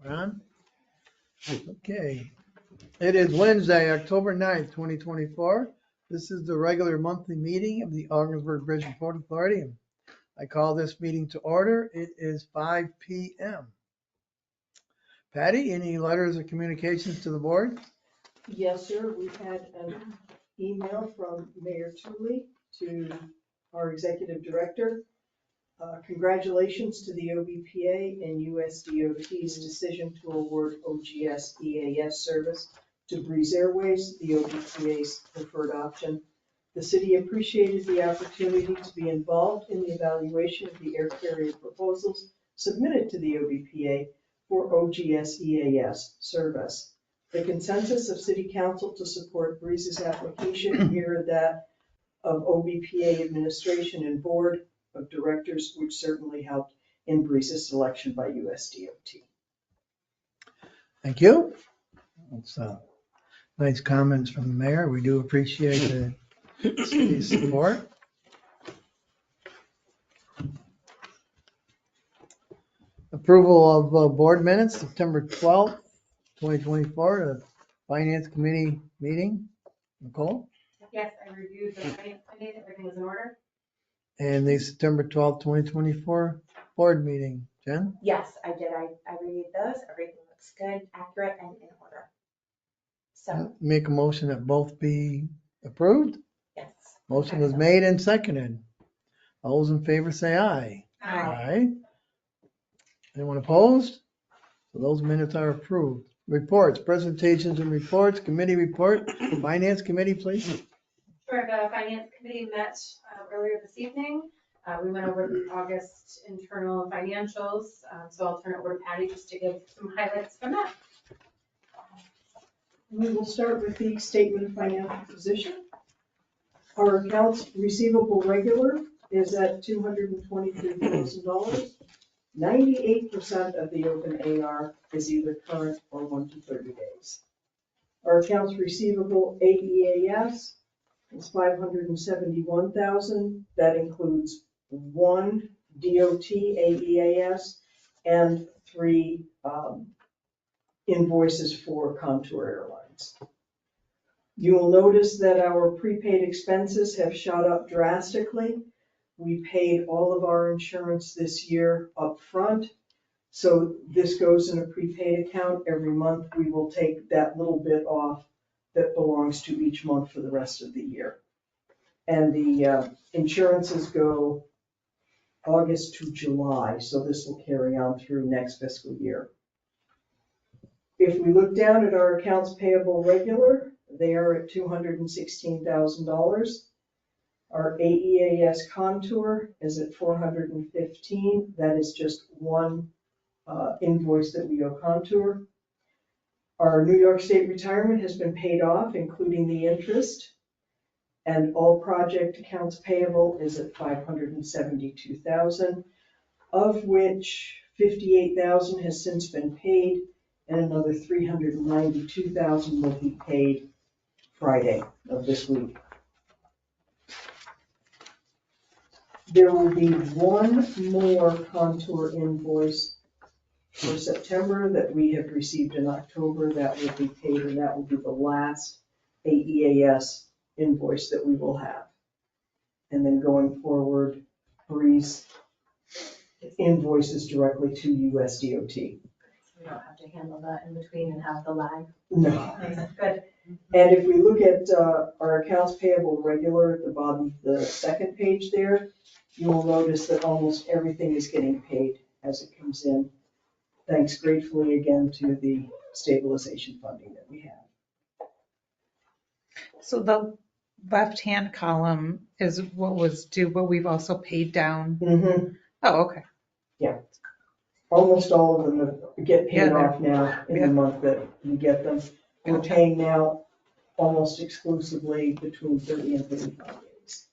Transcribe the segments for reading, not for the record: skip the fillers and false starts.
On? Okay. It is Wednesday, October 9th, 2024. This is the regular monthly meeting of the Augsburg Bridge and Port Authority. I call this meeting to order. It is 5 p.m. Patty, any letters or communications to the board? Yes, sir. We've had an email from Mayor Tooley to our executive director. Congratulations to the OBPA and USDOT's decision to award OGS EAS service to Breeze Airways, the OBPA's preferred option. The city appreciated the opportunity to be involved in the evaluation of the air carrier proposals submitted to the OBPA for OGS EAS service. The consensus of City Council to support Breeze's application mirrored that of OBPA administration and board of directors, which certainly helped in Breeze's selection by USDOT. Thank you. That's nice comments from the mayor. We do appreciate the city's support. Approval of board minutes, September 12th, 2024, the Finance Committee meeting. Nicole? Yes, I reviewed the finance committee, everything was in order. And the September 12th, 2024 board meeting. Jen? Yes, I did, I reviewed those, everything looks good, accurate, and in order. So, Make a motion that both be approved. yes. Motion is made and seconded. All those in favor say aye. Aye. Anyone opposed? So those minutes are approved. Reports, presentations and reports, committee report, finance committee, please. Sure, the finance committee met earlier this evening. We went over the August internal financials, so I'll turn it over to Patty just to give some highlights from that. We will start with the statement of financial position. Our accounts receivable regular is at $223,000. 98% of the open AR is either current or 1 to 30 days. Our accounts receivable AEAS is $571,000. That includes 1 DOT AEAS and 3 invoices for Contour Airlines. You will notice that our prepaid expenses have shot up drastically. We paid all of our insurance this year up front. So this goes in a prepaid account. Every month we will take that little bit off that belongs to each month for the rest of the year. And the insurances go August to July, so this will carry on through next fiscal year. If we look down at our accounts payable regular, they are at $216,000. Our AEAS Contour is at $415,000. That is just 1 invoice that we owe Contour. Our New York State retirement has been paid off, including the interest. And all project accounts payable is at $572,000, of which $58,000 has since been paid, and another $392,000 will be paid Friday of this week. There will be 1 more Contour invoice for September that we have received in October. That will be paid, and that will be the last AEAS invoice that we will have. And then going forward, Breeze invoices directly to USDOT. We don't have to handle that in between and have the lag. No. Good. And if we look at our accounts payable regular at the bottom of the second page there, you will notice that almost everything is getting paid as it comes in. Thanks gratefully again to the stabilization funding that we have. So the left-hand column is what was due, but we've also paid down. Oh, okay. Almost all of them get paid Yeah, off now in the month that we get them. We're Gotcha. paying now almost exclusively between 30 and 35 days.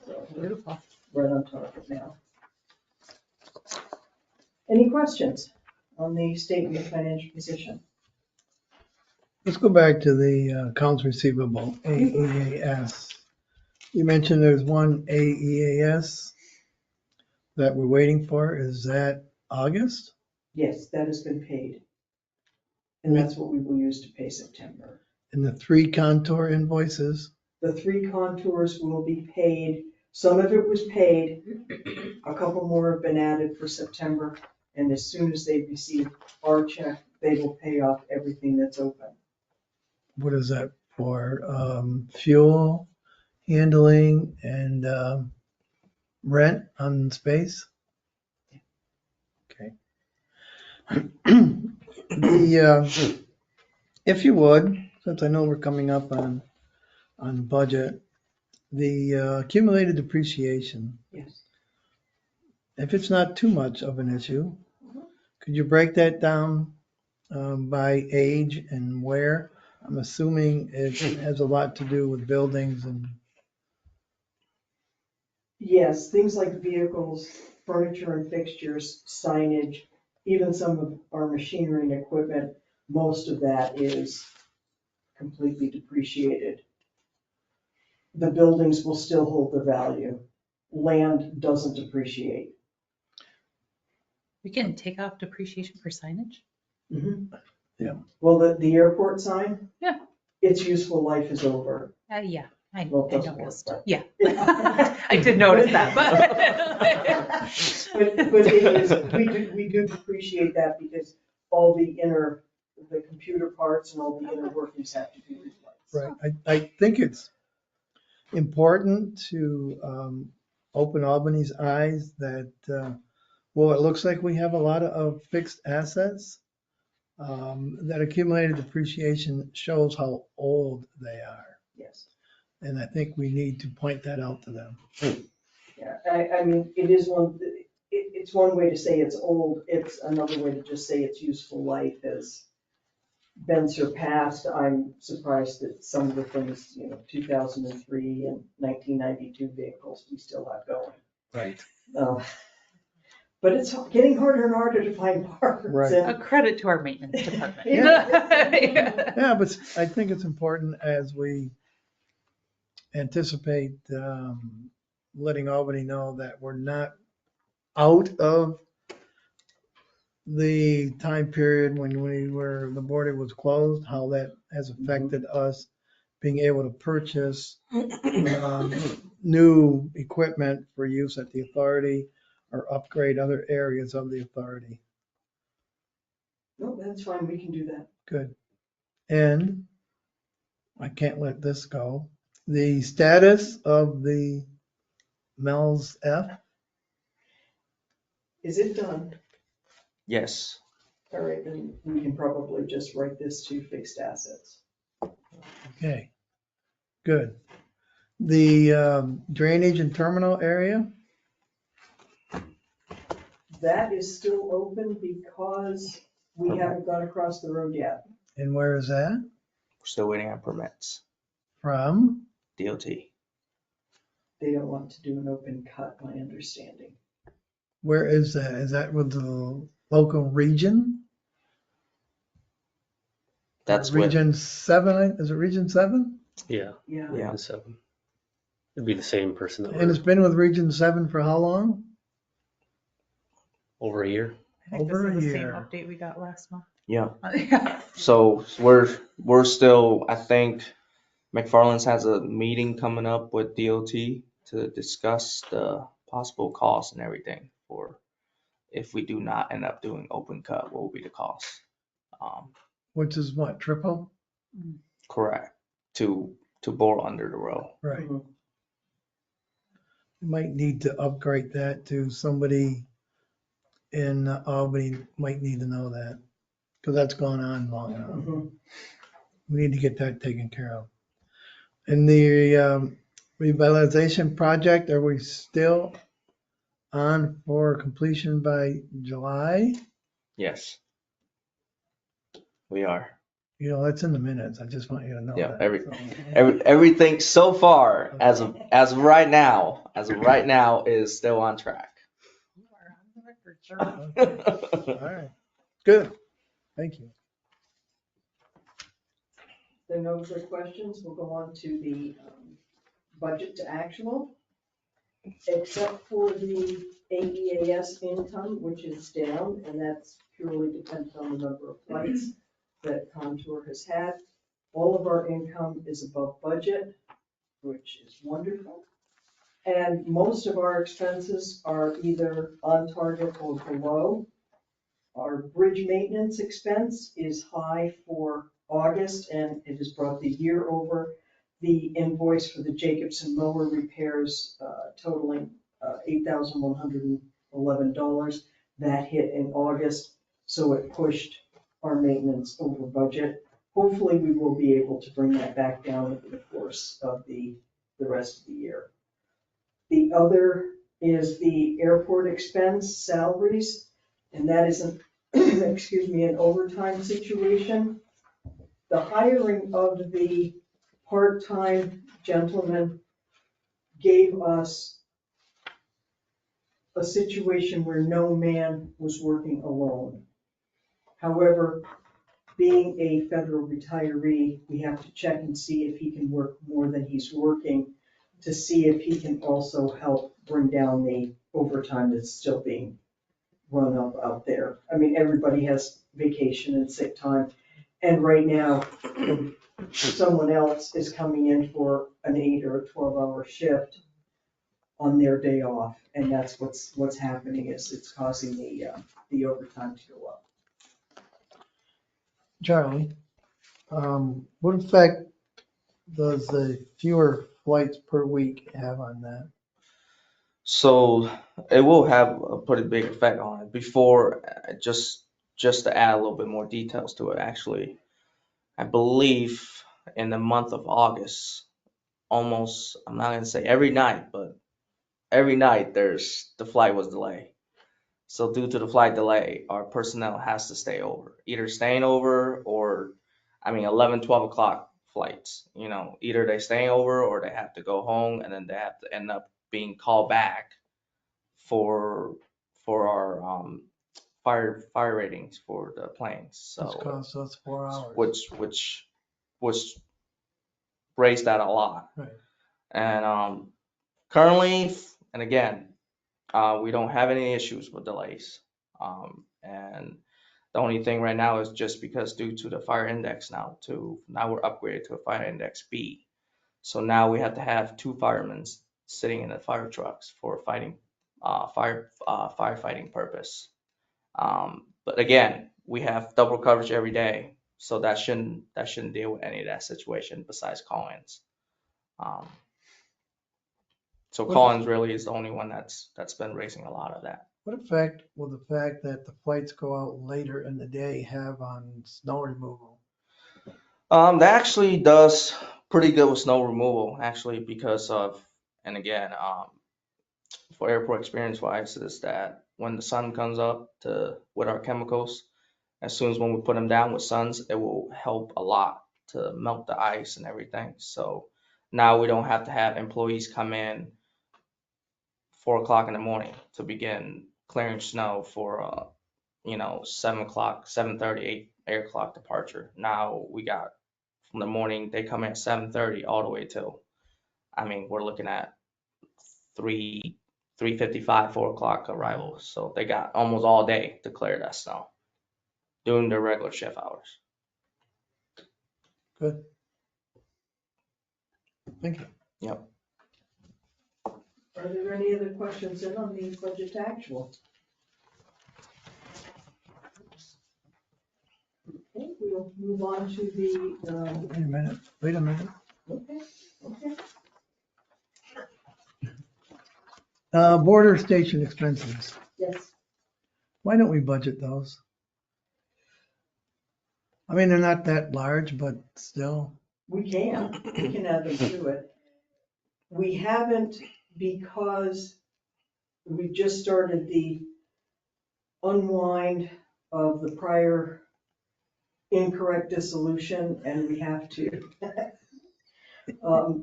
So Beautiful. we're right on target now. Any questions on the statement of financial position? Let's go back to the accounts receivable, AEAS. You mentioned there's 1 AEAS that we're waiting for. Is that August? Yes, that has been paid. And that's what we will use to pay September. And the 3 contour invoices, The 3 contours will be paid, some of it was paid, a couple more have been added for September, and as soon as they receive our check, they will pay off everything that's open. what is that for? Fuel, handling, and rent on space? Okay. If you would, since I know we're coming up on budget, the accumulated depreciation, Yes. if it's not too much of an issue, could you break that down by age and where? I'm assuming it has a lot to do with buildings and, Yes, things like vehicles, furniture and fixtures, signage, even some of our machinery and equipment, most of that is completely depreciated. The buildings will still hold their value. Land doesn't depreciate. We can take off depreciation for signage? Yeah. Well, the airport sign? Yeah. Its useful life is over. Yeah, I Well, it doesn't noticed. work, but- Yeah. I did notice that, but. But it is, we do depreciate that because all the computer parts and all the inner workings have to be replaced. right? I think it's important to open Albany's eyes that, well, it looks like we have a lot of fixed assets. That accumulated depreciation shows how old they are. Yes. And I think we need to point that out to them. Yeah, I mean, it's one way to say it's old, it's another way to just say its useful life has been surpassed. I'm surprised that some of the things, 2003 and 1992 vehicles we still have going. Right. But it's getting harder and harder to find parts. Right. and- A credit to our maintenance department. Yeah. Yeah, but I think it's important as we anticipate letting Albany know that we're not out of the time period when the border was closed, how that has affected us being able to purchase new equipment for use at the authority or upgrade other areas of the authority. No, that's fine, we can do that. Good. And I can't let this go. The status of the Mel's F, Is it done? Yes, All right, then we can probably just write this to fixed assets. okay, good. The drainage and terminal area, That is still open because we haven't gone across the road yet. and where is that we're still waiting on permits. from? DOT. They don't want to do an open cut, my understanding. Where is that? Is that with the local region? That's what, Region 7, is it Region 7? Yeah, Yeah. Yeah. the 7. It'd be the same person that And it's been with Region 7 for how long? over a year. I think this Over is a the same year. update we got last month. yeah. Yeah. So we're still, I think McFarland's has a meeting coming up with DOT to discuss the possible costs and everything for if we do not end up doing open cut, what will be the cost? Which is what, triple? Correct. To bore under the road. Right. Mhm. You might need to upgrade that to somebody in Albany, might need to know that, because that's gone on long enough. Mhm. We need to get that taken care of. And the revitalization project, are we still on for completion by July? Yes. We are. That's in the minutes. I just want you to know Yeah, that. everything so far as of right now is still on track. You are on the record, sir. Okay. All right, good. Thank you. There are no other questions, we'll go on to the budget to actual. Except for the AEAS income, which is down, and that's purely dependent on the number of flights. that Contour has had. All of our income is above budget, which is wonderful. And most of our expenses are either on target or below. Our bridge maintenance expense is high for August, and it has brought the year over. The invoice for the Jacobson mower repairs totaling $8,111. That hit in August, so it pushed our maintenance over budget. Hopefully, we will be able to bring that back down over the course of the rest of the year. The other is the airport expense salaries, and that is an, excuse me, an overtime situation. The hiring of the part-time gentleman gave us a situation where no man was working alone. However, being a federal retiree, we have to check and see if he can work more than he's working, to see if he can also help bring down the overtime that's still being run up out there. I mean, everybody has vacation and sick time, and right now, someone else is coming in for an 8 or a 12-hour shift on their day off, and that's what's happening, is it's causing the overtime to go up. Charlie, what effect does the fewer flights per week have on that? So it will have a pretty big effect on it. Before, just to add a little bit more details to it, actually, I believe in the month of August, almost, I'm not gonna say every night, but every night the flight was delayed. So due to the flight delay, our personnel has to stay over, either staying over or, 11, 12 o'clock flights, either they staying over or they have to go home, and then they have to end up being called back for our fire ratings for the planes. Which So costs us 4 hours. which raised that a lot. Right. And currently, and again, we don't have any issues with delays. And the only thing right now is just because due to the fire index now we're upgraded to a fire index B. So now we have to have 2 firemen sitting in the fire trucks for firefighting purpose. But again, we have double coverage every day, so that shouldn't deal with any of that situation besides call-ins. So Collins really is the only one that's been raising a lot of that. What effect will the fact that the flights go out later in the day have on snow removal? That actually does pretty good with snow removal, actually, because of, and again, for airport experience wise, is that when the sun comes up with our chemicals, as soon as when we put them down with suns, it will help a lot to melt the ice and everything. So now we don't have to have employees come in 4 o'clock in the morning to begin clearing snow for 7 o'clock, 7:30, 8 o'clock departure. Now we got from the morning, they come in at 7:30 all the way till, we're looking at 3:55, 4 o'clock arrival. So they got almost all day to clear that snow during their regular shift hours. Good. Thank you. Yep. Are there any other questions in on the budget to actual? Okay, we'll move on to the, Wait a minute. okay. Border station expenses. Yes, Why don't we budget those? They're not that large, but still. we can add them to it. We haven't, because we just started the unwind of the prior incorrect dissolution, and we have to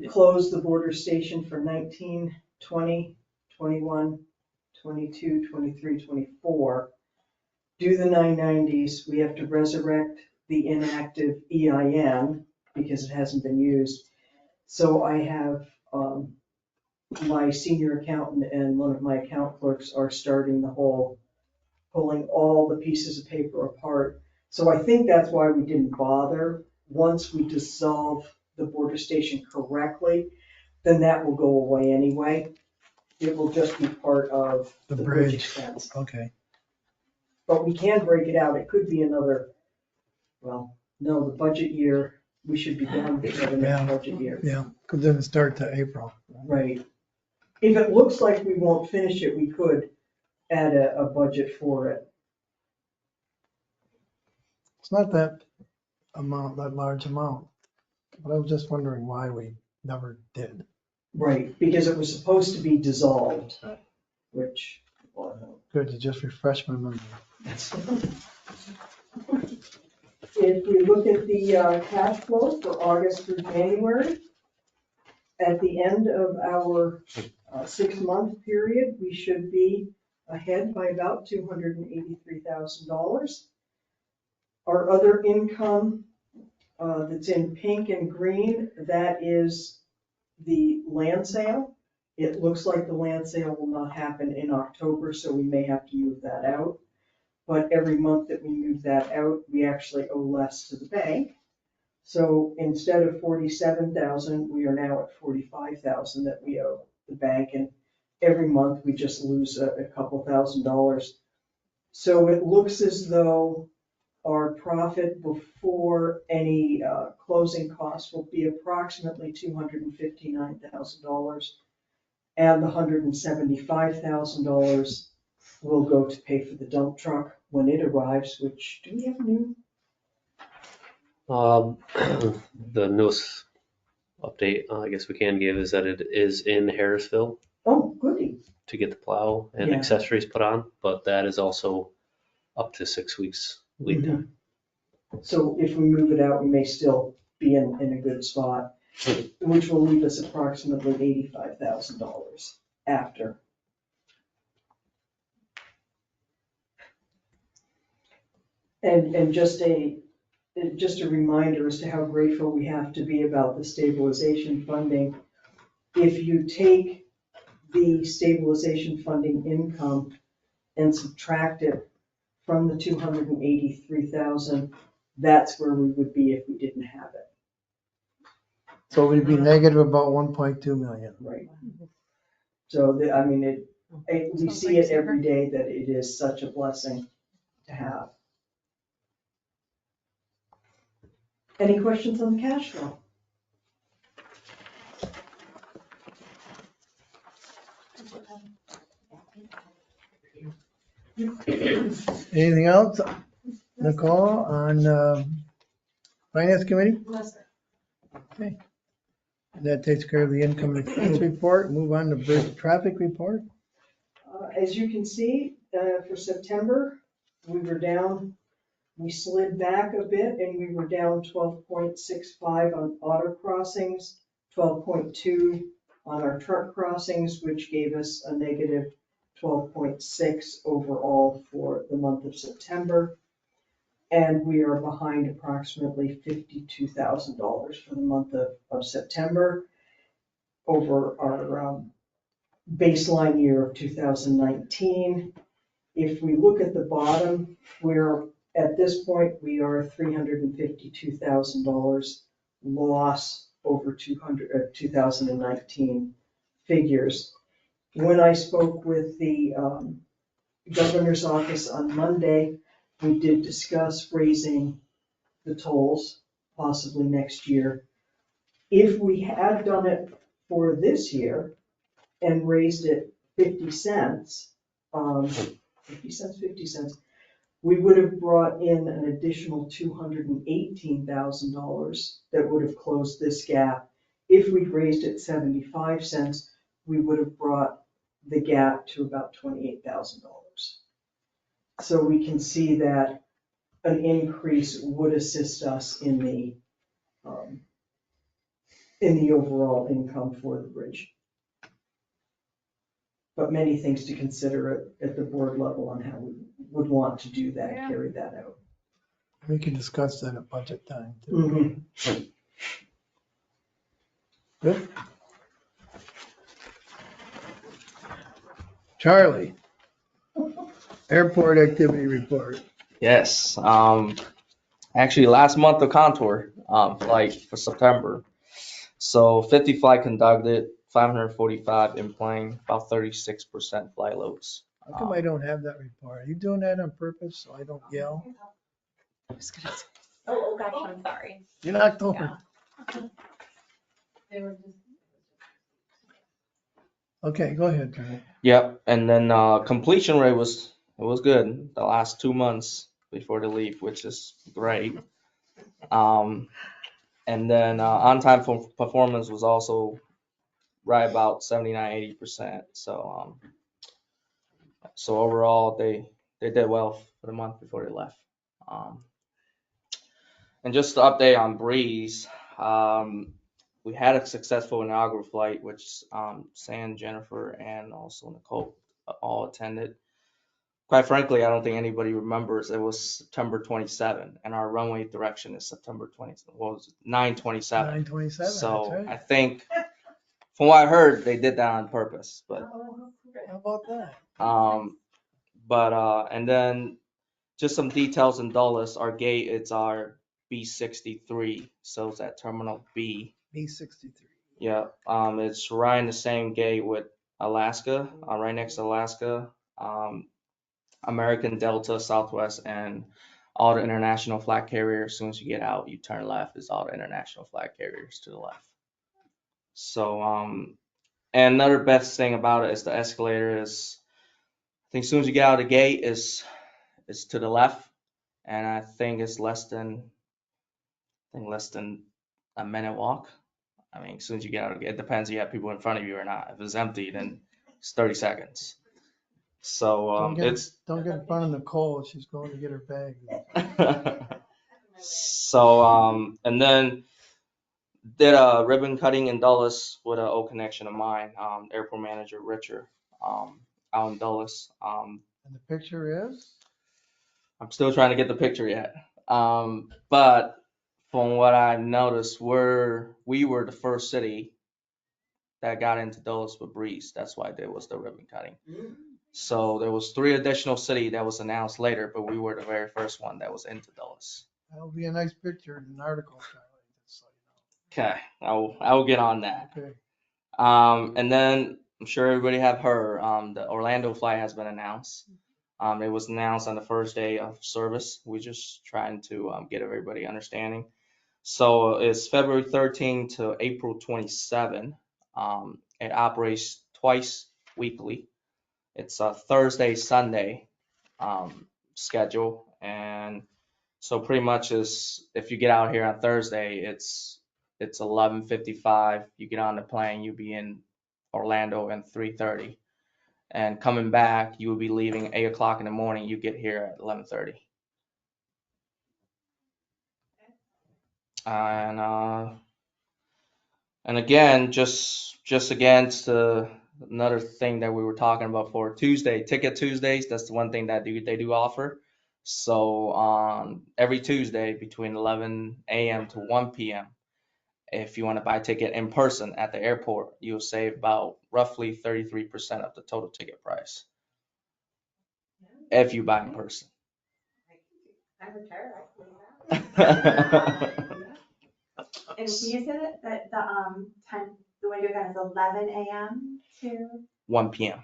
close the border station for 19, 20, 21, 22, 23, 24. Do the 990s. We have to resurrect the inactive EIN because it hasn't been used. So I have my senior accountant and one of my account clerks are starting the whole, pulling all the pieces of paper apart So I think that's why we didn't bother. Once we dissolve the border station correctly, then that will go away anyway. It will just be part of The the bridge bridge. expense. Okay. But we can break it out. It could be another, well, no, the budget year, we should be done before the Yeah. next budget year. Yeah, because it didn't start to April. Right. If it looks like we won't finish it, we could add a budget for it. It's not that large amount, but I was just wondering why we never did. Right, because it was supposed to be dissolved, which, well, Good to just refresh my memory. if we look at the cash flow for August through January, at the end of our 6-month period, we should be ahead by about $283,000. Our other income that's in pink and green, that is the land sale. It looks like the land sale will not happen in October, so we may have to move that out. But every month that we move that out, we actually owe less to the bank. So instead of 47,000, we are now at 45,000 that we owe the bank, and every month we just lose a couple $1,000s. So it looks as though our profit before any closing costs will be approximately $259,000, and the $175,000 will go to pay for the dump truck when it arrives, which, do we have a new? The newest update, I guess we can give is that it is in Harrisville Oh, goody. to get the plow and Yeah. accessories put on, but that is also up to 6 weeks lead time. So if we move it out, we may still be in a good spot, which will leave us approximately $85,000 after. And just a reminder as to how grateful we have to be about the stabilization funding. If you take the stabilization funding income and subtract it from the 283,000, that's where we would be if we didn't have it. So we'd be negative about 1.2 million. Right. So, we see it every day that it is such a blessing to have. Any questions on the cash flow? Anything else, Nicole, on Finance Committee? No, sir. Okay. That takes care of the income and expense report. Move on to bridge traffic report. As you can see, for September, we were down, we slid back a bit and we were down 12.65 on auto crossings, 12.2 on our truck crossings, which gave us a negative 12.6 overall for the month of September. And we are behind approximately $52,000 for the month of September over our baseline year of 2019. If we look at the bottom, at this point, we are $352,000 loss over 2019 figures. When I spoke with the governor's office on Monday, we did discuss raising the tolls possibly next year. If we had done it for this year and raised it 50 cents, we would have brought in an additional $218,000 that would have closed this gap. If we'd raised it 75 cents, we would have brought the gap to about $28,000. So we can see that an increase would assist us in the overall income for the bridge. But many things to consider at the board level on how we would want to do that, Yeah. carry that out. We can discuss that at budget time too. Good. Charlie, airport activity report. Yes, Actually, last month the Contour flight for September. So 50 flight conducted, 545 in plane, about 36% flight loads. How come I don't have that report? Are you doing that on purpose so I don't yell? I was gonna say, Oh, gosh, I'm sorry. In October. They were just. Okay, go ahead, Charlie. Yep, and then completion rate was good the last 2 months before the leave, which is great. And then on-time performance was also right about 79-80%. So overall, they did well for the month before they left. And just to update on Breeze, we had a successful inaugural flight, which Sam, Jennifer, and also Nicole all attended. Quite frankly, I don't think anybody remembers it was September 27, and our runway direction is September 20. Well, it was 9/27. 9/27, that's So right. I think, from what I heard, they did that on purpose. But How about that? and then just some details in Dulles. Our gate, it's our B63, so it's at Terminal B. B63. Yeah, it's right in the same gate with Alaska, right next to Alaska, American, Delta, Southwest, and all the international flag carriers. As soon as you get out, you turn left, it's all the international flag carriers to the left. So, and another best thing about it is the escalator is, I think as soon as you get out of the gate, is to the left, and I think it's less than a minute walk. I mean, as soon as you get out of the gate, it depends if you have people in front of you or not. If it's empty, then it's 30 seconds. So Don't get in front of Nicole. She's going to get her bag. So and then did a ribbon cutting in Dulles with an old connection of mine, airport manager Richard, out in Dulles. And the picture is? I'm still trying to get the picture yet. But from what I've noticed, we were the first city that got into Dulles with Breeze. That's why there was the ribbon cutting. So there was 3 additional cities that was announced later, but we were the very first one that was into Dulles. That'll be a nice picture in an article, Charlie. Just so Okay, I will get on that. you know. Okay. And then I'm sure everybody have heard the Orlando flight has been announced. It was announced on the first day of service. We're just trying to get everybody understanding. So it's February 13 to April 27. It operates twice weekly. It's a Thursday, Sunday schedule. And so pretty much is, if you get out here on Thursday, it's 11:55. You get on the plane, you'll be in Orlando at 3:30. And coming back, you will be leaving 8 o'clock in the morning. You get here at 11:30. And again, just against another thing that we were talking about for Tuesday, Ticket Tuesdays. That's the one thing that they do offer. So on every Tuesday between 11 a.m. to 1 p.m., if you want to buy a ticket in person at the airport, you'll save about roughly 33% of the total ticket price if you buy in person. I'm retired, I can do that. And you said that the time, the window again is 11 a.m. to 1 p.m.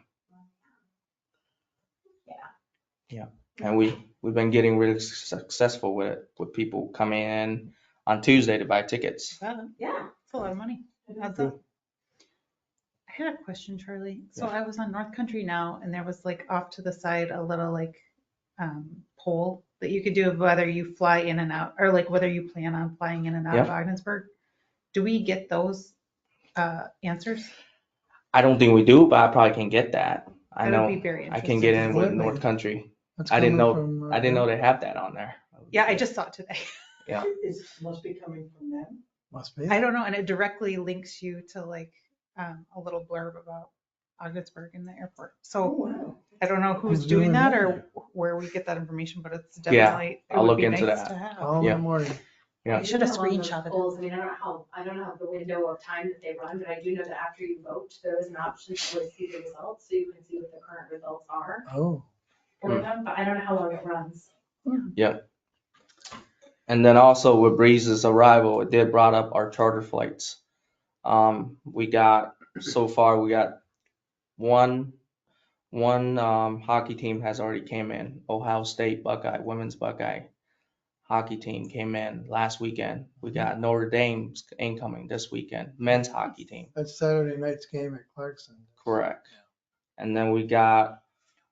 Yeah. And we've been getting really successful with it, with people coming in on Tuesday to buy tickets. Yeah. It's a lot of money. Adds up. I had a question, Charlie. So I was on North Country Now, and there was like off to the side a little like poll that you could do of whether you fly in and out, or like whether you plan on flying in and out of Ogdensburg. Do we get those answers? I don't think we do, but I probably can get that. I That know would be very I can get in with Interesting. North Country. That's I didn't coming know from, they have that on there. Yeah, I just saw it today. Yeah. It must be coming from them. Must be. I don't know, and it directly links you to like a little blurb about Ogdensburg in the airport. Oh, So wow. I don't know who's Who's doing doing that that? or where we get that information, but it's Yeah, definitely, it I'll would look be into nice that. to have. All in Yeah. the morning. Yeah. You should have Along those screenshotted it. polls, I mean, I don't know the window of time that they run, but I do know that after you vote, there is an option to see the results, so you can see what the current results are Oh. for them, but I don't know how long it runs. Yeah. And then also with Breeze's arrival, it did brought up our charter flights. So far we got one hockey team has already came in. Ohio State Buckeye, women's Buckeye hockey team came in last weekend. We got Notre Dame's incoming this weekend, men's hockey team. That's Saturday night's game at Clarkson. Correct. And then we got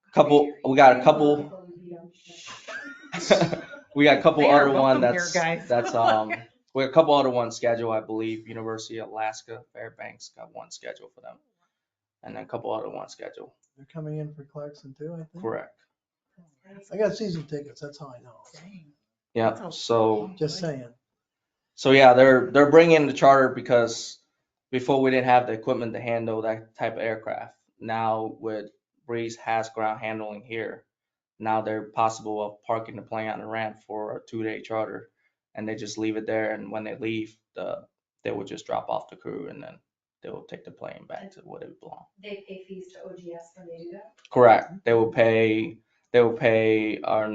a couple we got a couple They are other one welcome here, guys. we got a couple other ones scheduled, I believe. University of Alaska, Fairbanks got one scheduled for them. And then a couple other ones scheduled. They're coming in for Clarkson too, I think. Correct. I got season tickets, that's how I know. Yeah. So Just saying. So yeah, they're bringing the charter because before we didn't have the equipment to handle that type of aircraft. Now with Breeze has ground handling here, now they're possible of parking the plane on the ramp for a 2-day charter, and they just leave it there. And when they leave, they will just drop off the crew, and then they will take the plane back to where it belongs. They pay fees to OGS when they do that. Correct. They will pay our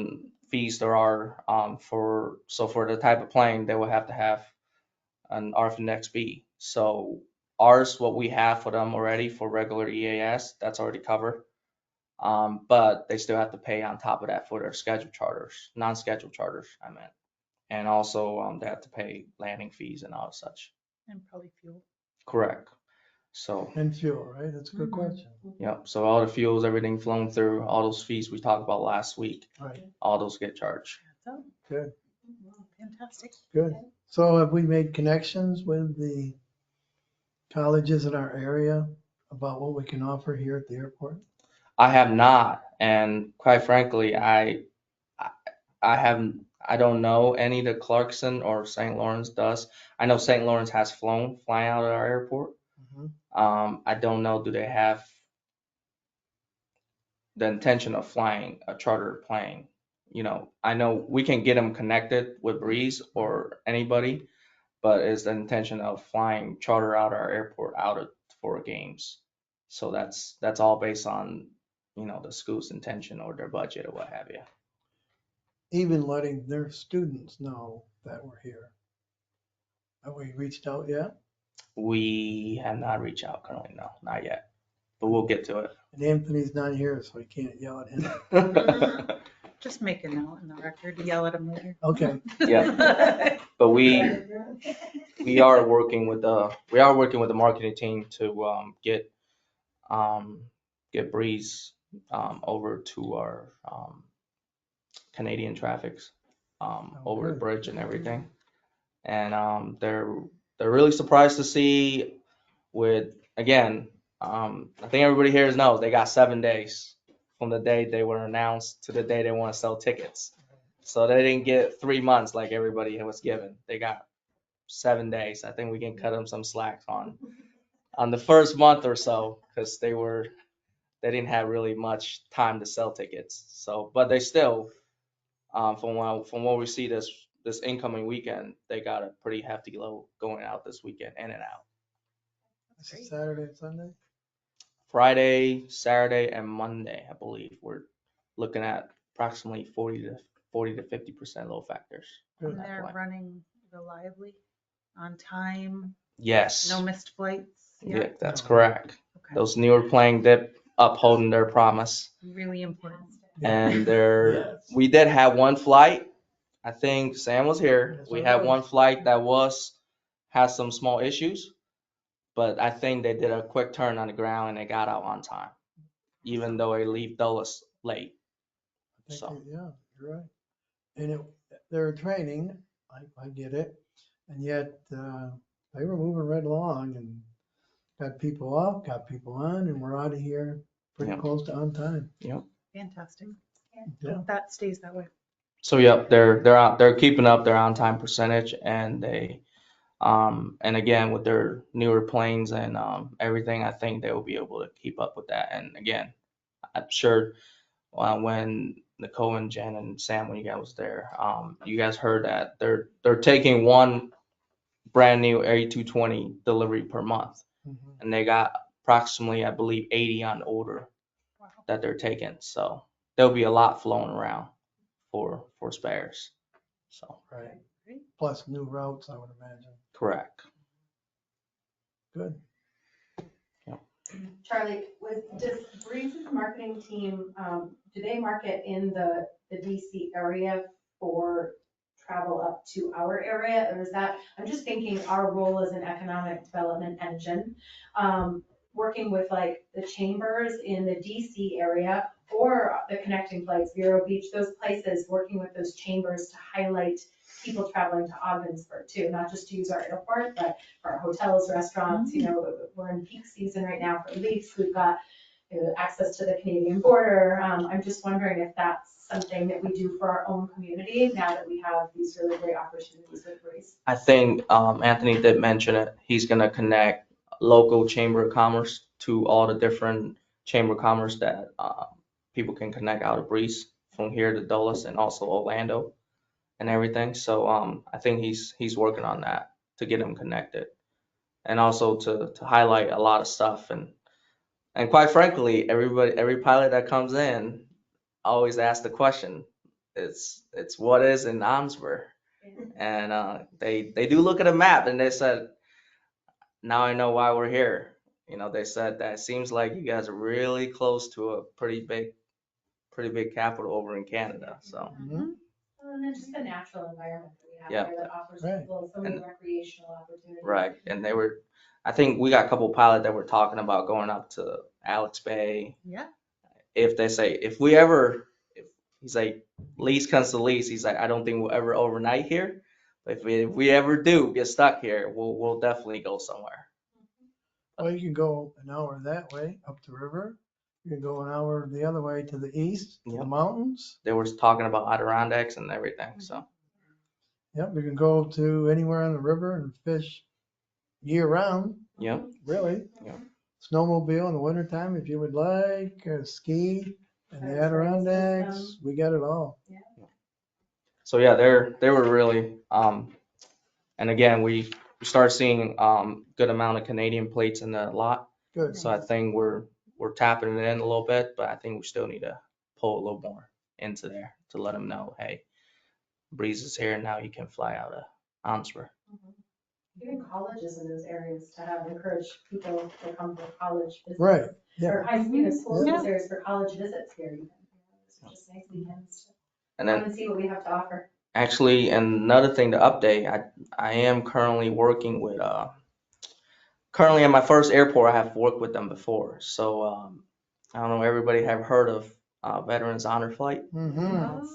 fees to our for the type of plane they will have to have an RFNX B. So ours, what we have for them already for regular EAS, that's already covered. But they still have to pay on top of that for their scheduled charters, non-scheduled charters, I meant. And also they have to pay landing fees and all such. And probably fuel. Correct. So, And fuel, right? That's a good Mhm. question. yep. So all the fuels, everything flown through, all those fees we talked about last week, Right, all those get charged. So, good, fantastic. good. So have we made connections with the colleges in our area about what we can offer here at the airport? I have not, and quite frankly, I don't know any that Clarkson or St. Lawrence does. I know St. Lawrence has flying out of our airport. I don't know, do they have the intention of flying a charter plane? I know we can get them connected with Breeze or anybody, but it's the intention of flying charter out our airport for games. So that's all based on, the school's intention or their budget or what have you. Even letting their students know that we're here. Have we reached out yet? We have not reached out currently, no, not yet, but we'll get to And Anthony's not here, so I can't yell at him. it. Just make a note in the record, yell at them later. Okay, Yeah. But we are working with the marketing team to get Breeze over to our Canadian traffics over the good. bridge and everything. And they're really surprised to see again, I think everybody here knows they got 7 days from the day they were announced to the day they want to sell tickets. So they didn't get 3 months like everybody was given. They got 7 days. I think we can cut them some slack on the first month or so, because they didn't have really much time to sell tickets. So, but they still, from what we see this incoming weekend, they got a pretty hefty load going out this weekend, in and out. This is Saturday and Sunday? Friday, Saturday, and Monday, I believe we're looking at approximately 40 to 50% load factors. Good. And they're running reliably, on time, Yes. no missed flights. Yeah, that's correct. Okay. Those newer playing dip upholding their promise. Really important. And Yes. we did have one flight. I think Sam was here. Yes, We I had was. one flight that has some small issues, but I think they did a quick turn on the ground and they got out on time, even though they leave Dulles late. I think So. Yeah, you're right. And they're training, I get it, and yet they were moving right along and got people off, got people on, and we're out of here pretty Yeah. close to on time. Fantastic. Yeah. Hope that stays that way. So yeah, they're keeping up their on time percentage, and and again with their newer planes and everything, I think they will be able to keep up with that. And again, I'm sure when Nicole and Jen and Sam, when you guys was there, you guys heard that they're taking one brand new A220 delivery per month, and they got approximately, I believe, 80 on order that they're taking. So there'll be a lot flowing around for spares. So Right. plus new routes, I would imagine. Correct. Good. Charlie, does Breeze's marketing team, do they market in the DC area for travel up to our area? Or is that, I'm just thinking our role as an economic development engine, working with like the chambers in the DC area or the connecting flights, Vero Beach, those places, working with those chambers to highlight people traveling to Ogdensburg too, not just to use our airport, but for our hotels, restaurants, you know, we're in peak season right now for Leafs, we've got access to the Canadian border. I'm just wondering if that's something that we do for our own community now that we have these really great opportunities with Breeze. I think Anthony did mention it. He's gonna connect local chamber of commerce to all the different chamber of commerce that people can connect out of Breeze from here to Dulles and also Orlando and everything. So I think he's working on that to get them connected and also to highlight a lot of stuff and quite frankly, every pilot that comes in always asks the question. It's what is in Ogdensburg, and they do look at a map and they said, now I know why we're here. You know, they said that it seems like you guys are really close to a pretty big capital over in Canada. So Mhm. And then just the natural environment that we have Yeah. here that offers Right. people so many And- recreational opportunities. right, and I think we got a couple pilots that were talking about going up to Alex Bay. Yeah. If he's like, lease comes to lease, he's like, I don't think we'll ever overnight here. But if we ever do get stuck here, we'll definitely go somewhere. Well, you can go an hour that way up the river. You can go an hour the other way to the east, to the Yep. mountains. They were talking about Adirondacks and everything, so. Yep, you can go to anywhere on the river and fish year round, Yep. really. Yeah. Snowmobile in the wintertime if you would like, ski and the Adirondacks, we got it all. So yeah, they were really, and again, we started seeing good amount of Canadian plates in the lot. Good. So I think we're tapping it in a little bit, but I think we still need to pull a little more into there to let them know, hey, Breeze is here now. You can fly out of Ogdensburg. Even colleges in those areas to have encouraged people to come for college visits. Right, yeah. Or high school schools in Yeah. those areas for college visits here even. It's just nice weekends to And come then and see what we have to offer. actually, and another thing to update, I am currently working with currently at my first airport. I have worked with them before, so I don't know. Everybody have heard of Veterans Honor Flight. Mm-hmm.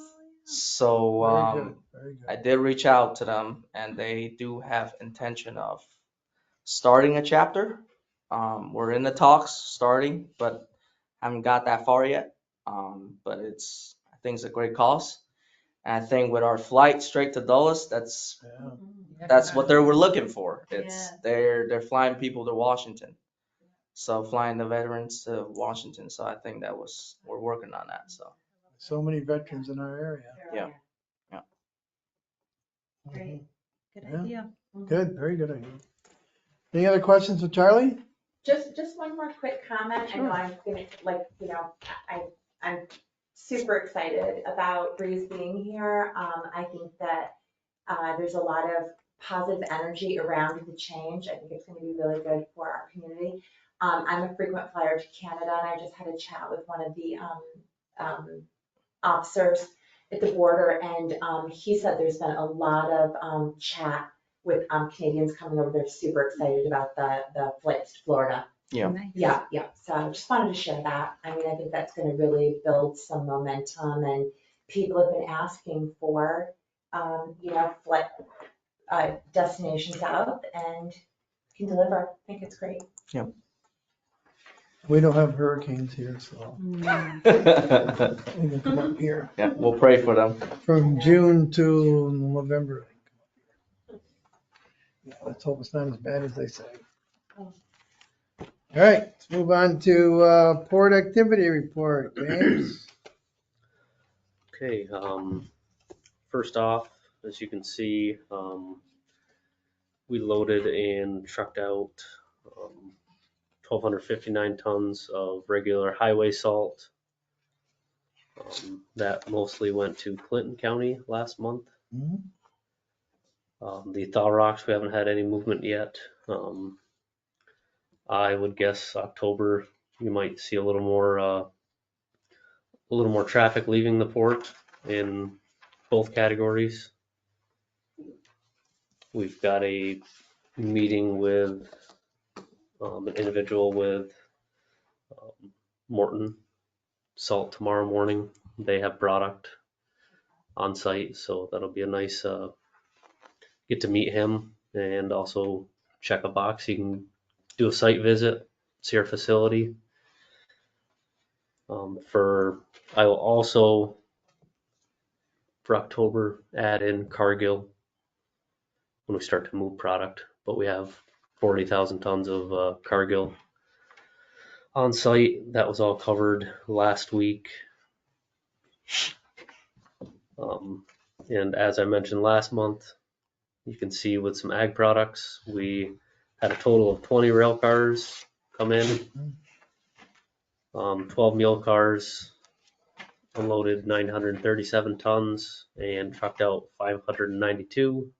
So Very good, very good. I did reach out to them, and they do have intention of starting a chapter. We're in the talks starting, but haven't got that far yet. But I think it's a great cause. And I think with our flight straight to Dulles, Yeah. that's what they were looking for. It's Yeah. they're flying people to Washington. So flying the veterans to Washington. So I think we're working on that. So many veterans in our area. Yeah. Great. Good Yeah. idea. Good, very good idea. Any other questions for Charlie? Just one more quick comment. I know I'm gonna, I'm super excited about Breeze being here. I think that there's a lot of positive energy around the change. I think it's gonna be really good for our community. I'm a frequent flyer to Canada, and I just had a chat with one of the officers at the border, and he said there's been a lot of chat with Canadians coming over. They're super excited about the flights to Florida. Yeah. Nice. Yeah. So I just wanted to share that. I mean, I think that's going to really build some momentum, and people have been asking for, flight destinations out, and can deliver. I think it's great. We don't have hurricanes here, so Mm. they can come up here Yeah, we'll pray for them. from June to November. Yeah, let's hope it's not as bad as they say. All right, let's move on to port activity report, James. Okay, first off, as you can see, we loaded and trucked out 1,259 tons of regular highway salt. That mostly went to Clinton County last month. Mhm. The thaw rocks, we haven't had any movement yet. I would guess October, you might see a little more traffic leaving the port in both categories. We've got a meeting with an individual with Morton Salt tomorrow morning. They have product on site, so that'll be a nice get to meet him and also check a box. You can do a site visit, see our facility. I will also for October add in Cargill when we start to move product, but we have 40,000 tons of Cargill on site. That was all covered last week. And as I mentioned last month, you can see with some ag products, we had a total of 20 rail cars come in, 12 mule cars, unloaded 937 tons and trucked out 592.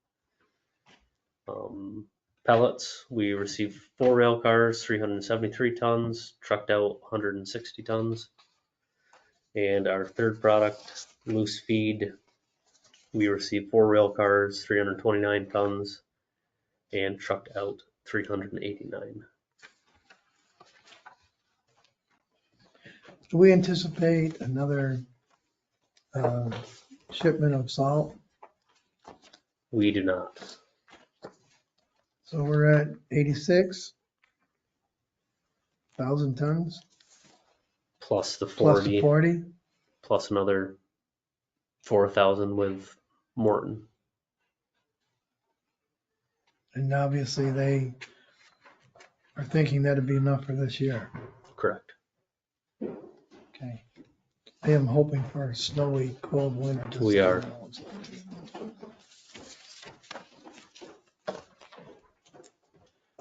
Pellets, we received 4 rail cars, 373 tons, trucked out 160 tons. And our third product, loose feed, we received 4 rail cars, 329 tons, and trucked out 389. Do we anticipate another shipment of salt? We do not. So we're at 86,000 tons Plus the plus the 40, 40. plus another 4,000 with Morton. And obviously they are thinking that'd be enough for this year. Correct. Okay. I am hoping for a snowy, cold winter. this We are. summer.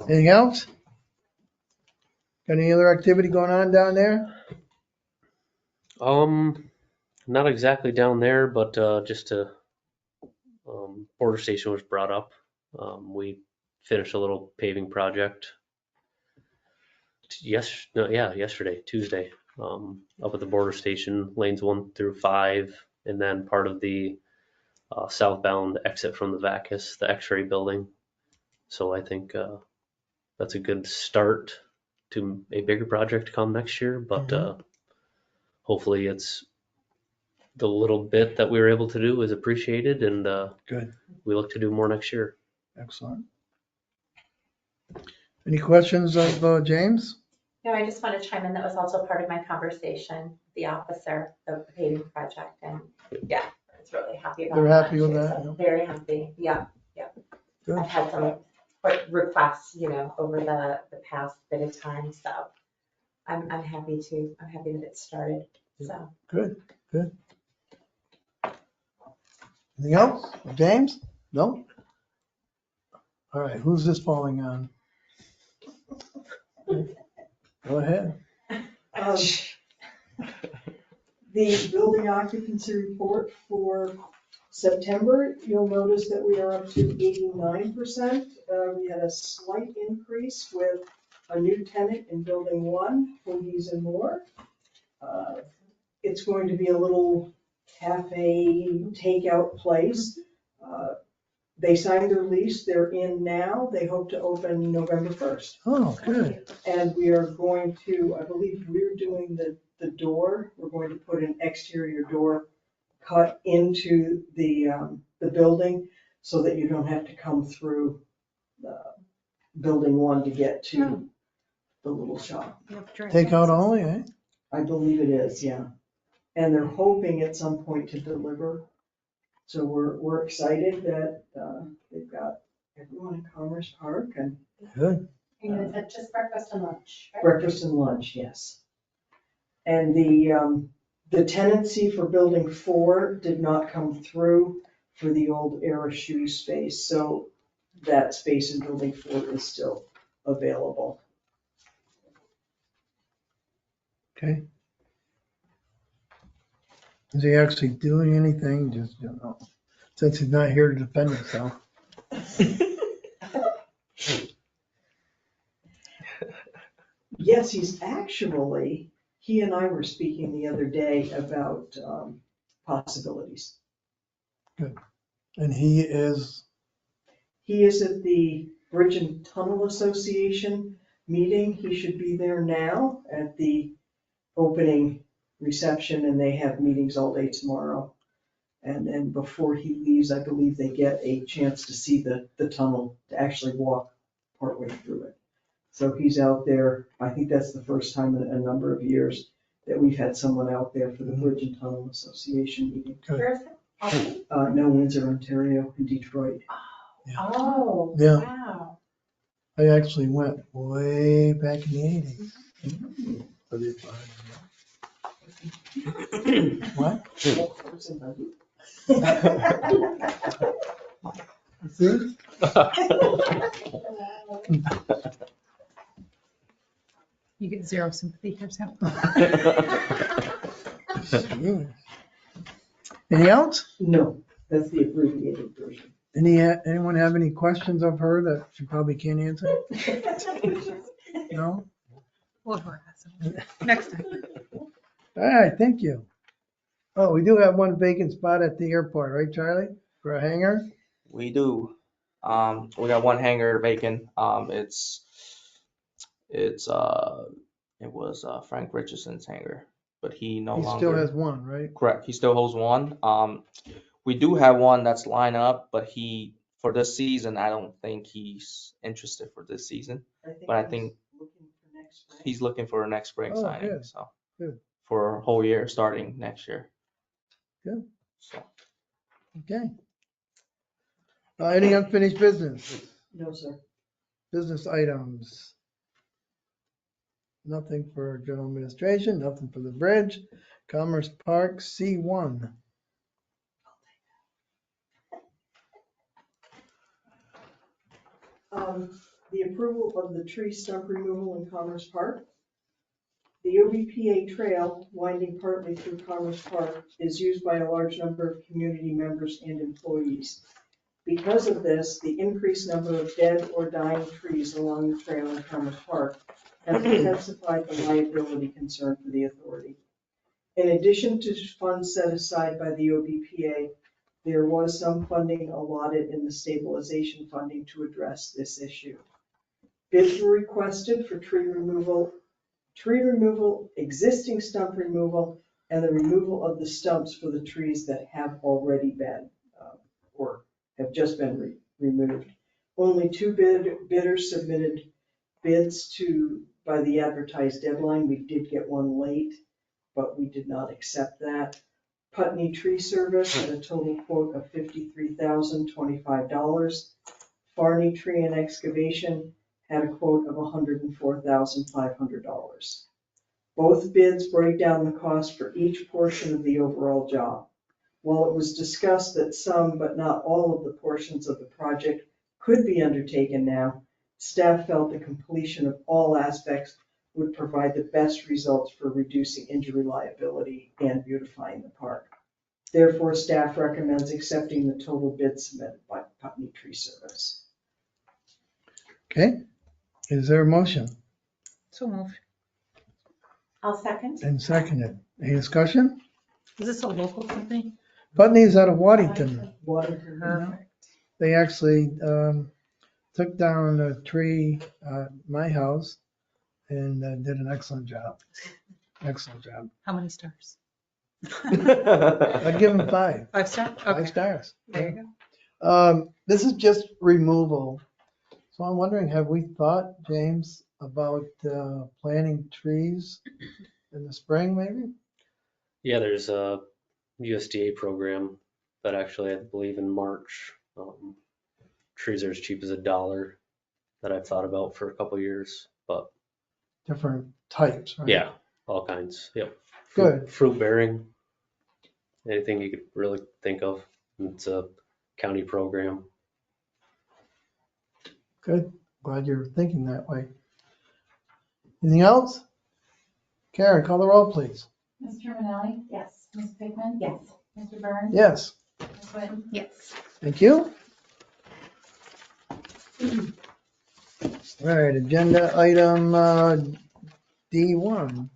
Anything else? Got any other activity going on down there? Not exactly down there, but just to border station was brought up. We finished a little paving project. Yesterday, Tuesday, up at the border station, lanes 1 through 5, and then part of the southbound exit from the Vacus, the X-ray building. So I think that's a good start to a bigger project to come next year, but hopefully it's the little bit that we were able to do is appreciated, and Good. we look to do more next year. Excellent. Any questions of James? No, I just want to chime in, that was also part of my conversation, the officer of the paving project, and yeah, I was really happy about that. They're happy with too, that, so yeah. Very happy, yeah. Good. I've had some requests, over the past bit of time, so I'm happy that it started, so. Good. Anything else? James? No? All right, who's this falling on? Go ahead. The building occupancy report for September, you'll notice that we are up to 89%. We had a slight increase with a new tenant in building 1, Hoagies and More. It's going to be a little cafe takeout place. They signed their lease, they're in now. They hope to open November 1st. Oh, good. And we are going to, I believe we're doing the door. We're going to put an exterior door cut into the building so that you don't have to come through building 1 to get to the little shop. Takeout only, eh? I believe it is, yeah. And they're hoping at some point to deliver. So we're excited that they've got everyone in Commerce Park and Good. And is it just breakfast and lunch, right? breakfast and lunch, yes. And the tenancy for building 4 did not come through for the old Era shoe space. So that space in building 4 is still available. Okay. Is he actually doing anything? Just, since he's not here to defend himself. Yes, he and I were speaking the other day about possibilities. And he is, He is at the Bridge and Tunnel Association meeting. He should be there now at the opening reception, and they have meetings all day tomorrow. And then before he leaves, I believe they get a chance to see the tunnel, to actually walk partway through it. So he's out there. I think that's the first time in a number of years that we've had someone out there for the Bridge and Tunnel Association meeting. Where's it? No, Windsor, Ontario, in Detroit. Oh, Yeah. wow. I actually went way back in the 80s. What? See? You get zero sympathy here, Sam. Anything else? No, that's the abbreviated version. Anyone have any questions of her that she probably can't answer? No? We'll harass him. Next time. All right, thank you. Oh, we do have one vacant spot at the airport, right, Charlie? For a hangar? We do. We got one hangar vacant. It was Frank Richardson's hangar, but he no He longer. still has one, right? Correct. He still holds one. We do have one that's lined up, but for this season, I don't think he's interested for this season. But I think he's looking for a next spring Oh, signing. good. So Good. for a whole year starting next year. Good. So Okay. Any unfinished business? No, sir. Business items? Nothing for general administration, nothing for the bridge. Commerce Park, C1. The approval of the tree stump removal in Commerce Park. The OBPA trail winding partly through Commerce Park is used by a large number of community members and employees. Because of this, the increased number of dead or dying trees along the trail in Commerce Park has intensified the liability concern for the authority. In addition to funds set aside by the OBPA, there was some funding allotted in the stabilization funding to address this issue. Bids were requested for tree removal, existing stump removal, and the removal of the stumps for the trees that have already been or have just been removed. Only two bidders submitted bids by the advertised deadline. We did get one late, but we did not accept that. Putney Tree Service had a total quote of $53,025. Farney Tree and Excavation had a quote of $104,500. Both bids break down the cost for each portion of the overall job. While it was discussed that some, but not all of the portions of the project could be undertaken now, staff felt the completion of all aspects would provide the best results for reducing injury liability and beautifying the park. Therefore, staff recommends accepting the total bid submitted by Putney Tree Service. Okay, is there a motion? So moved. I'll second. And seconded. Any discussion? Is this a local company? Putney's out of Waddington. Water. Perfect. They actually took down a tree at my house and did an excellent job. Excellent job. How many stars? I'd give them 5. 5 star? 5 Okay. stars. There you go. This is just removal. So I'm wondering, have we thought, James, about planting trees in the spring maybe? Yeah, there's a USDA program that actually, I believe in March, trees are as cheap as $1 that I've thought about for a couple of years, but Different types, right? yeah, all kinds. Yep. Good. Fruit bearing, anything you could really think of. It's a county program. Good. Glad you're thinking that way. Anything else? Karen, call the roll, please. Ms. Terminelli? Yes. Ms. Pigman? Yes. Mr. Burns? Yes. Ms. Whitten? Yes. Thank you. All right, agenda item D1.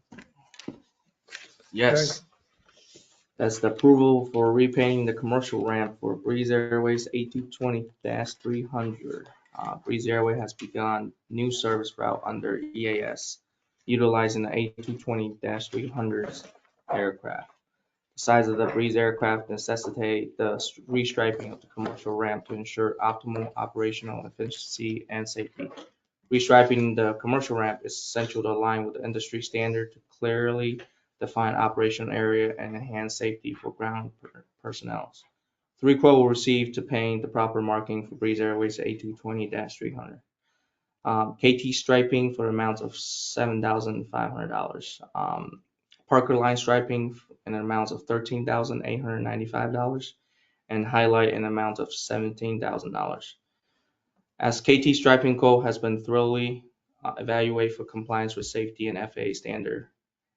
Yes. That's the approval for repainting the commercial ramp for Breeze Airways A220-300. Breeze Airway has begun new service route under EAS, utilizing the A220-300 aircraft. The size of the Breeze aircraft necessitate the restriping of the commercial ramp to ensure optimal operational efficiency and safety. Restriping the commercial ramp is essential to align with the industry standard to clearly define operational area and enhance safety for ground personnel. 3 quotes were received to paint the proper marking for Breeze Airways A220-300. KT striping for amounts of $7,500. Parker line striping in amounts of $13,895, and highlight in amounts of $17,000. As KT striping quote has been thoroughly evaluated for compliance with safety and FAA standard,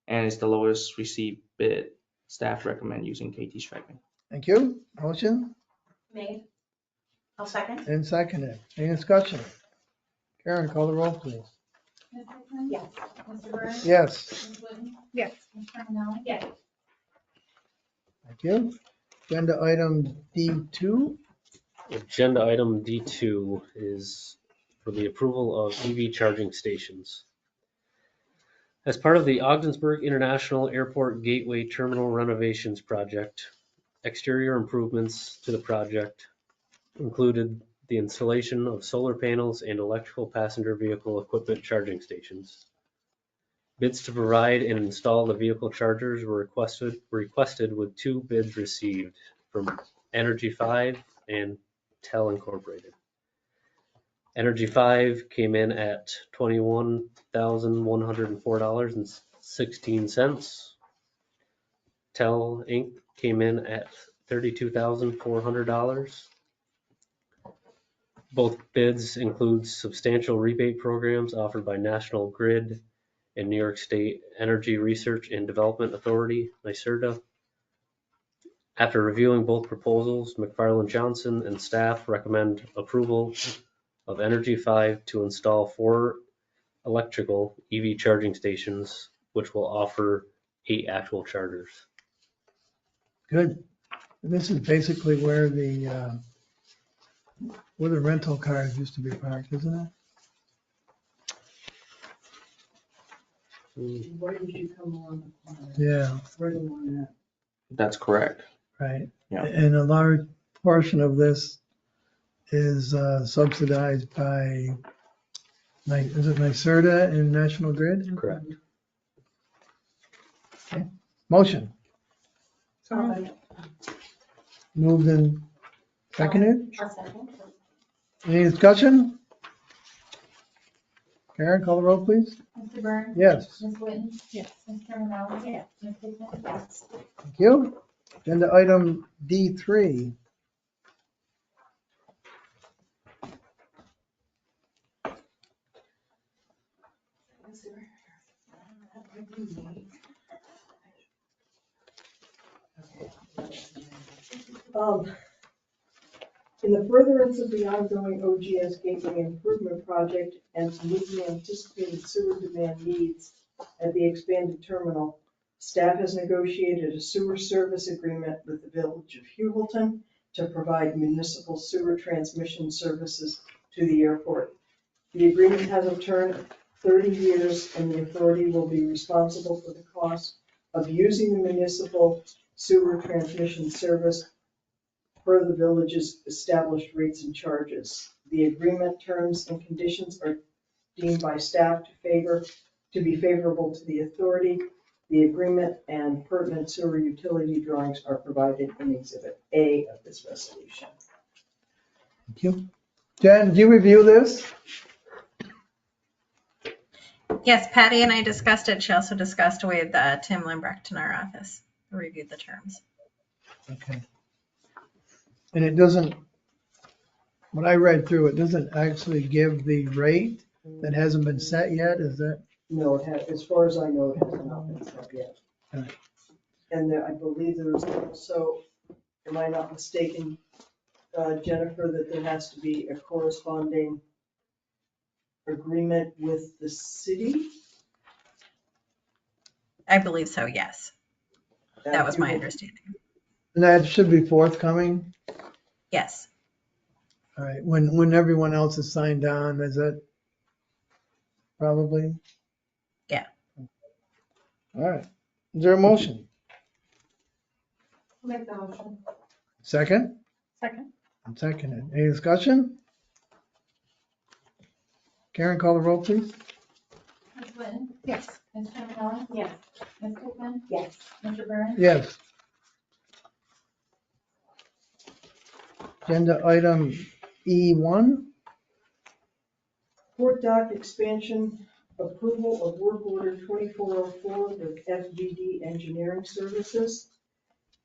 and is the lowest received bid, staff recommend using KT striping. Thank you. Motion Made. I'll second. and seconded. Any discussion? Karen, call the roll, please. Ms. Hickman? Yes. Mr. Burns? Yes, Ms. Whitten? Yes. Ms. Carminelli? Yes. thank you. Agenda item D2. Agenda item D2 is for the approval of EV charging stations. As part of the Ogdensburg International Airport Gateway Terminal renovations project, exterior improvements to the project included the installation of solar panels and electrical passenger vehicle equipment charging stations. Bids to provide and install the vehicle chargers were requested with 2 bids received from Energy 5 and Tel Incorporated. Energy 5 came in at $21,104.16. Tel Inc. came in at $32,400. Both bids include substantial rebate programs offered by National Grid and New York State Energy Research and Development Authority, NYSERDA. After reviewing both proposals, McFarland Johnson and staff recommend approval of Energy 5 to install 4 electrical EV charging stations, which will offer 8 actual chargers. Good. And this is basically where the rental cars used to be parked, isn't it? Why did you come along? Yeah, Where do you want that? That's correct. right. Yeah. And a large portion of this is subsidized by, is it NYSERDA and National Grid? Correct. Motion, I'll moved and seconded. second. Any discussion? Karen, call the roll, please. Mr. Burns? Yes, Ms. Whitten? Yes. Ms. Carminelli? Yes. Ms. Hickman? Yes. thank you. Agenda item D3. In the furtherance of the ongoing OGS Gateway Improvement Project and to meet the anticipated sewer demand needs at the expanded terminal, staff has negotiated a sewer service agreement with the Village of Hewelton to provide municipal sewer transmission services to the airport. The agreement has a term of 30 years, and the authority will be responsible for the cost of using the municipal sewer transmission service per the village's established rates and charges. The agreement terms and conditions are deemed by staff to be favorable to the authority. The agreement and pertinent sewer utility drawings are provided in Exhibit A of this resolution. Thank you. Jen, did you review this? Yes, Patty and I discussed it. She also discussed with Tim Lambrecht in our office, reviewed the terms. Okay. And it doesn't, what I read through, it doesn't actually give the rate that hasn't been set yet, is that? No, it has, as far as I know, it has not been set yet. Okay. And there, I believe there's also, am I not mistaken, Jennifer, that there has to be a corresponding agreement with the city. I believe so, yes. That was my understanding. And that should be forthcoming. Yes. All right, when everyone else is signed on, is it probably? Yeah. All right. Is there a motion? Make the motion. Second? Second. I'm seconded. Any discussion? Karen, call the roll, please. Ms. Lynn? Yes. Ms. Terminelli? Yes. Ms. Pittman? Yes. Mr. Burns? Yes. Agenda item E1. Port dock expansion approval of work order 2404 with FVD Engineering Services.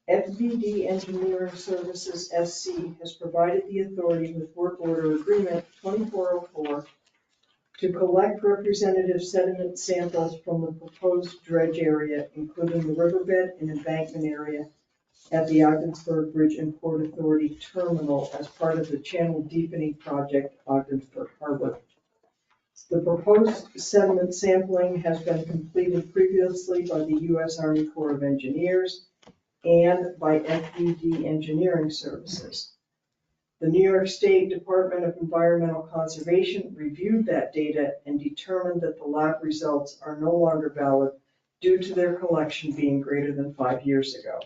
FVD Engineering Services SC has provided the authority with work order agreement 2404 to collect representative sediment samples from the proposed dredge area, including the riverbed and embankment area at the Ogdensburg Bridge and Port Authority Terminal as part of the channel deepening project, Ogdensburg Harbor. The proposed sediment sampling has been completed previously by the U.S. Army Corps of Engineers and by FVD Engineering Services. The New York State Department of Environmental Conservation reviewed that data and determined that the lab results are no longer valid due to their collection being greater than 5 years ago.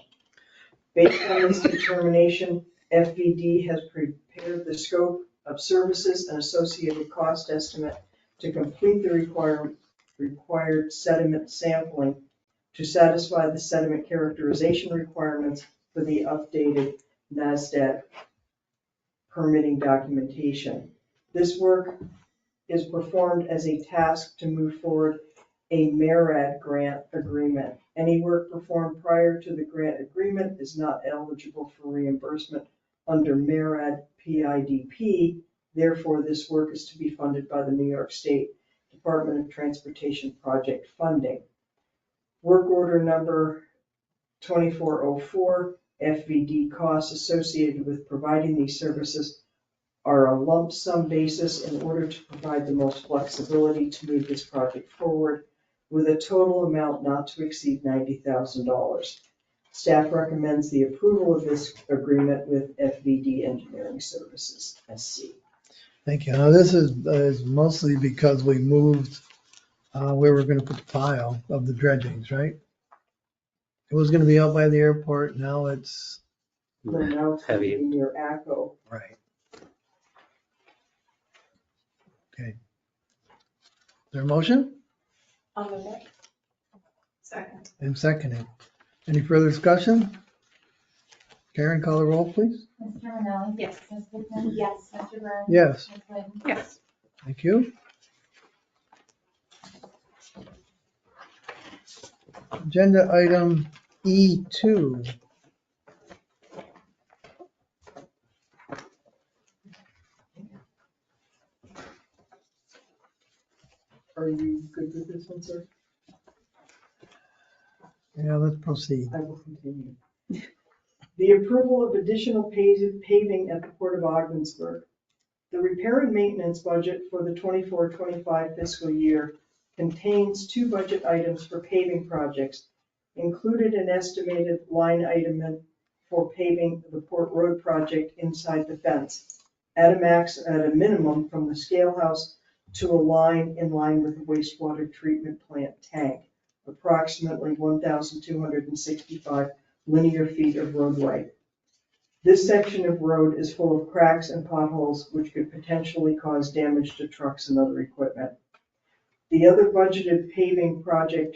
Based on this determination, FVD has prepared the scope of services and associated cost estimate to complete the required sediment sampling to satisfy the sediment characterization requirements for the updated NASDAQ permitting documentation. This work is performed as a task to move forward a MERAD grant agreement. Any work performed prior to the grant agreement is not eligible for reimbursement under MERAD PIDP. Therefore, this work is to be funded by the New York State Department of Transportation project funding. Work order number 2404, FVD costs associated with providing these services are a lump sum basis in order to provide the most flexibility to move this project forward with a total amount not to exceed $90,000. Staff recommends the approval of this agreement with FVD Engineering Services, SC. Thank you. Now, this is mostly because we moved where we're gonna put the pile of the dredgings, right? It was gonna be out by the airport, now it's, Now it's Heavy. in your ACO. right. Okay. Is there a motion? I'll move it. Second. And seconded. Any further discussion? Karen, call the roll, please. Ms. Terminelli? Yes. Ms. Pittman? Yes. Mr. Burns? Yes. Ms. Lynn? Yes. Thank you. Agenda item E2. Are you good with this one, sir? Yeah, let's proceed. I will continue. The approval of additional paving at the Port of Ogdensburg. The repair and maintenance budget for the 24-25 fiscal year contains 2 budget items for paving projects, included an estimated line item for paving the Port Road project inside the fence, at a minimum from the scale house to a line in line with the wastewater treatment plant tank, approximately 1,265 linear feet of roadway. This section of road is full of cracks and potholes which could potentially cause damage to trucks and other equipment. The other budgeted paving project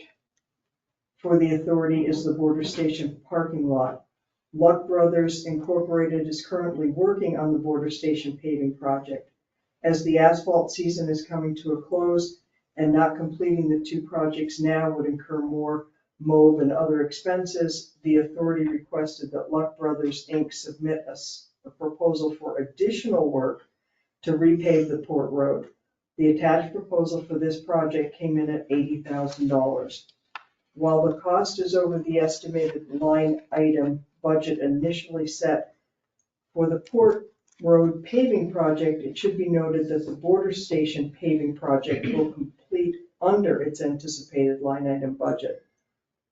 for the authority is the Border Station parking lot. Luck Brothers Incorporated is currently working on the Border Station paving project. As the asphalt season is coming to a close and not completing the 2 projects now would incur more mold and other expenses, the authority requested that Luck Brothers Inc. submit a proposal for additional work to repave the Port Road. The attached proposal for this project came in at $80,000. While the cost is over the estimated line item budget initially set for the Port Road paving project, it should be noted that the border station paving project will complete under its anticipated line item budget.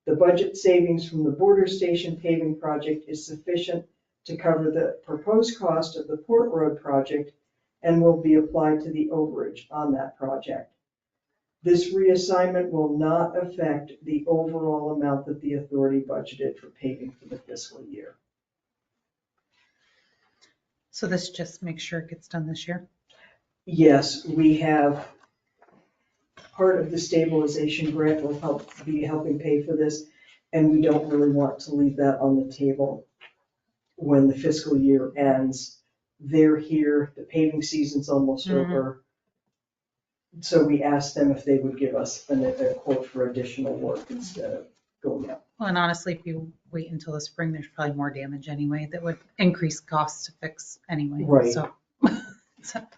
The budget savings from the border station paving project is sufficient to cover the proposed cost of the Port Road project and will be applied to the overage on that project. This reassignment will not affect the overall amount that the authority budgeted for paving for the fiscal year. So this just makes sure it gets done this year? Yes, we have part of the stabilization grant will be helping pay for this, and we don't really want to leave that on the table when the fiscal year ends. They're here, the paving season's almost over. So we asked them if they would give us a quote for additional work instead of going up. Well, and honestly, if you wait until the spring, there's probably more damage anyway that would increase costs to fix anyway. Right. So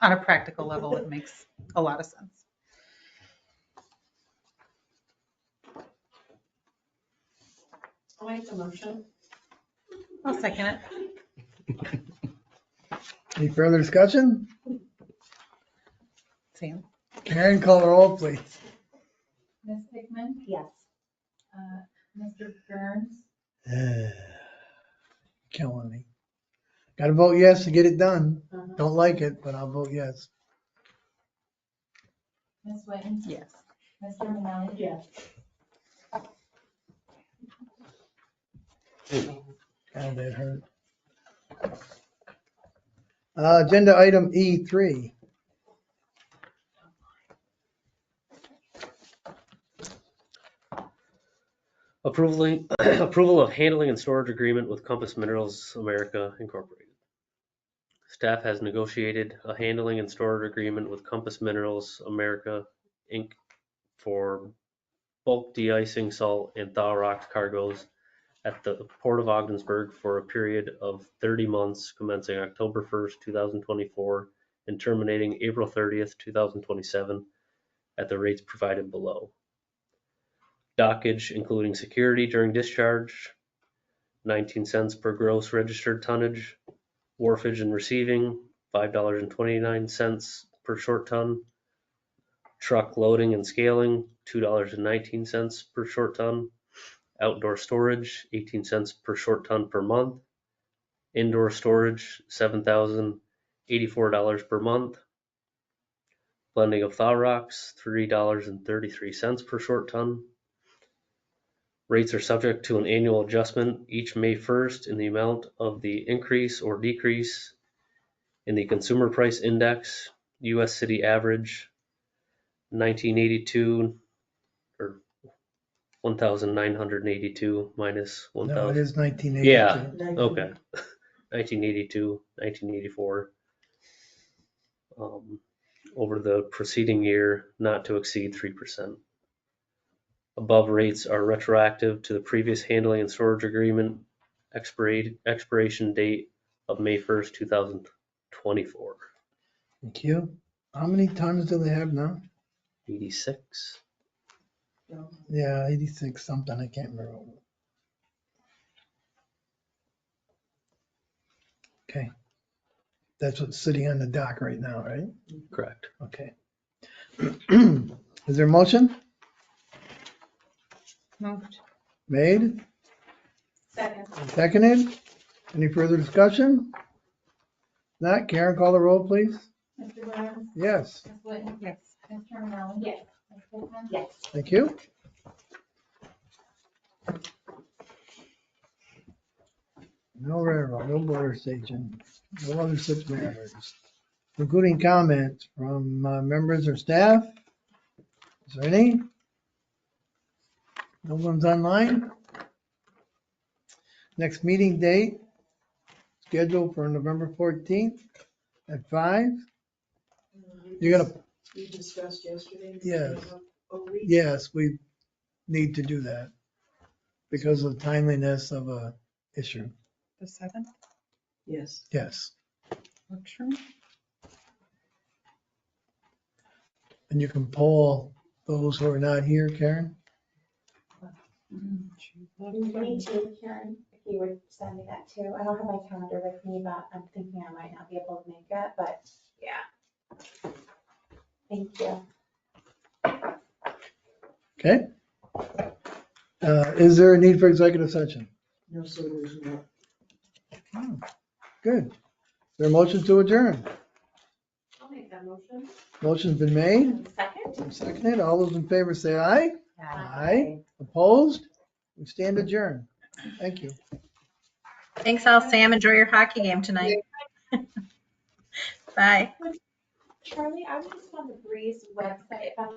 on a practical level, it makes a lot of sense. I'll make the motion. I'll second it. Any further discussion? Sam? Karen, call the roll, please. Ms. Hickman, Yes. Mr. Burns, Killing me. Gotta vote yes to get it done. Uh-huh. Don't like it, but I'll vote yes. Ms. Witten, Yes. Mr. Manelli. Yes. God, that hurt. Agenda item E3. Approval of handling and storage agreement with Compass Minerals America Incorporated. Staff has negotiated a handling and storage agreement with Compass Minerals America Inc. for bulk de-icing salt and thaw rock cargoes at the Port of Ogdensburg for a period of 30 months commencing October 1st, 2024 and terminating April 30th, 2027 at the rates provided below. Dockage, including security during discharge, 19 cents per gross registered tonnage. Wharfage and receiving, $5.29 per short ton. Truck loading and scaling, $2.19 per short ton. Outdoor storage, 18 cents per short ton per month. Indoor storage, $7,084 per month. Blending of thaw rocks, $3.33 per short ton. Rates are subject to an annual adjustment each May 1st in the amount of the increase or decrease in the Consumer Price Index, U.S. City Average, 1982, or 1,982 minus No, it 1,000. is 1982. Yeah, okay. 1982, 1984. Over the preceding year, not to exceed 3%. Above rates are retroactive to the previous handling and storage agreement expiration date of May 1st, 2024. Thank you. How many tons do they have now? 86. Yeah, 86 something, I can't remember. Okay. That's what's sitting on the dock right now, right? Correct. Okay. Is there a motion Moved. made, Second. seconded? Any further discussion? Not, Karen, call the roll, please. Mr. Burns, Yes, Ms. Witten, Yes. Mr. Manelli. Yes. Ms. Hickman. Yes. thank you. No railroad, no border station, no other such matters. Including comments from members or staff? Is there any? No one's online? Next meeting date scheduled for November 14th at 5. You're gonna, We discussed yesterday. Yes. A week. yes, we need to do that because of the timeliness of a issue. The 7th Yes. Yes. works for me. And you can poll those who are not here, Karen? Me too, Karen, if he would send me that too. I don't have my calendar with me, but I'm thinking I might not be able to make it, but yeah. Thank you. Okay. Is there a need for executive session? No, so there's no. Good. Is there a motion to adjourn? I'll make that motion. Motion's been made, Second? seconded. All those in favor say aye. Aye. Opposed? We stand adjourned. Thank you. Thanks all, Sam. Enjoy your hockey game tonight. Bye. Charlie, I was just on the Breeze website, if I'm